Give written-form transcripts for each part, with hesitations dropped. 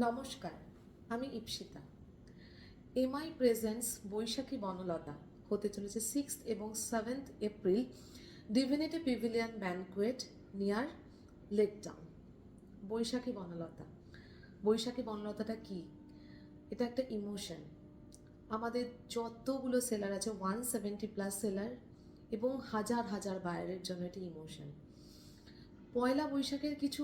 নমস্কার, আমি Ipsita. MI presents Baishakhi Banalata হতে চলেছে 6th এবং 7th April divinity pavilion banquet near Lake Town. Baishakhi Banalata, Baishakhi বনলতাটা কি? এটা একটা ইমোশন। আমাদের যতগুলো সেলার আছে 170+ সেলার এবং হাজার হাজার বায়ারের জন্য এটি ইমোশন। পয়লা বৈশাখের কিছু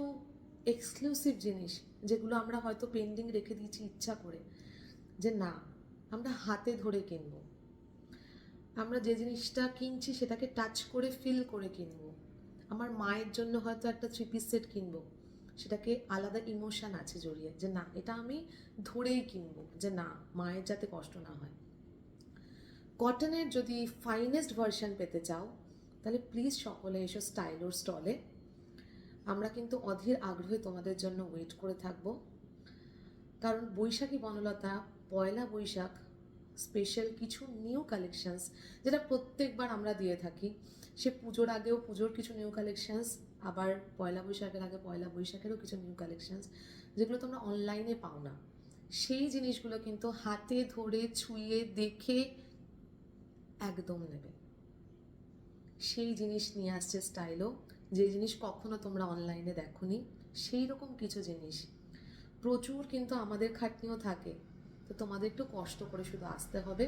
এক্সক্লুসিভ জিনিস যেগুলো আমরা হয়তো পেন্ডিং রেখে দিয়েছি ইচ্ছা করে, যে না আমরা হাতে ধরে কিনব, আমরা যে জিনিসটা কিনছি সেটাকে টাচ করে ফিল করে কিনব। আমার মায়ের জন্য হয়তো একটা 3 পিস সেট কিনবো, সেটাকে আলাদা ইমোশন আছে জড়িয়ে, যে না এটা আমি ধরেই কিনবো, যে না মায়ের যাতে কষ্ট না হয়। কটনের যদি ফাইনেস্ট ভার্সন পেতে চাও তাহলে প্লিজ সকলে এসো স্টাইলোর স্টলে। আমরা কিন্তু অধীর আগ্রহে তোমাদের জন্য ওয়েট করে থাকব, কারণ বৈশাখী বনলতা পয়লা বৈশাখ স্পেশাল কিছু নিউ কালেকশনস, যেটা প্রত্যেকবার আমরা দিয়ে থাকি। সে পুজোর আগেও পুজোর কিছু নিউ কালেকশনস, আবার পয়লা বৈশাখের আগে পয়লা বৈশাখেরও কিছু নিউ কালেকশনস, যেগুলো তোমরা অনলাইনে পাও না। সেই জিনিসগুলো কিন্তু হাতে ধরে ছুঁয়ে দেখে একদম নেবে। সেই জিনিস নিয়ে আসছে স্টাইলও, যে জিনিস কখনো তোমরা অনলাইনে দেখোনি, সেই রকম কিছু জিনিস। প্রচুর কিন্তু আমাদের খাটনিও থাকে, তো তোমাদের একটু কষ্ট করে শুধু আসতে হবে।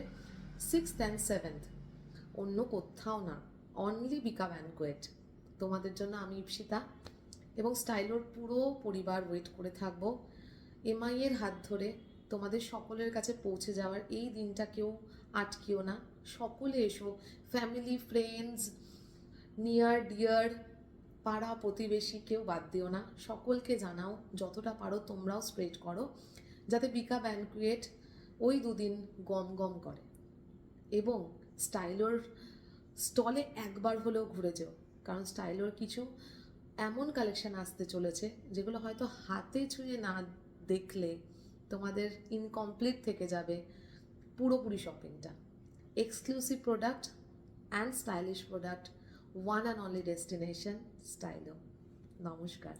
6th and 7th অন্য কোথাও না, অনলি বিকা ব্যানকুয়েট। তোমাদের জন্য আমি ইপসিতা এবং স্টাইলোর পুরো পরিবার ওয়েট করে থাকবো। এমআই এর হাত ধরে তোমাদের সকলের কাছে পৌঁছে যাওয়ার এই দিনটা কেউ আটকিও না, সকলে এসো। ফ্যামিলি, ফ্রেন্ডস, নিয়ার ডিয়ার, পাড়া প্রতিবেশী কেউ বাদ দিও না, সকলকে জানাও, যতটা পারো তোমরাও স্প্রেড করো, যাতে বিকা ব্যানকুয়েট ওই দুদিন গম গম করে। এবং স্টাইলোর স্টলে একবার হলেও ঘুরে যেও, কারণ স্টাইলোর কিছু এমন কালেকশন আসতে চলেছে যেগুলো হয়তো হাতে ছুঁয়ে না দেখলে তোমাদের ইনকমপ্লিট থেকে যাবে পুরোপুরি শপিংটা। Exclusive product and stylish product, one and only destination Stylo. নমস্কার।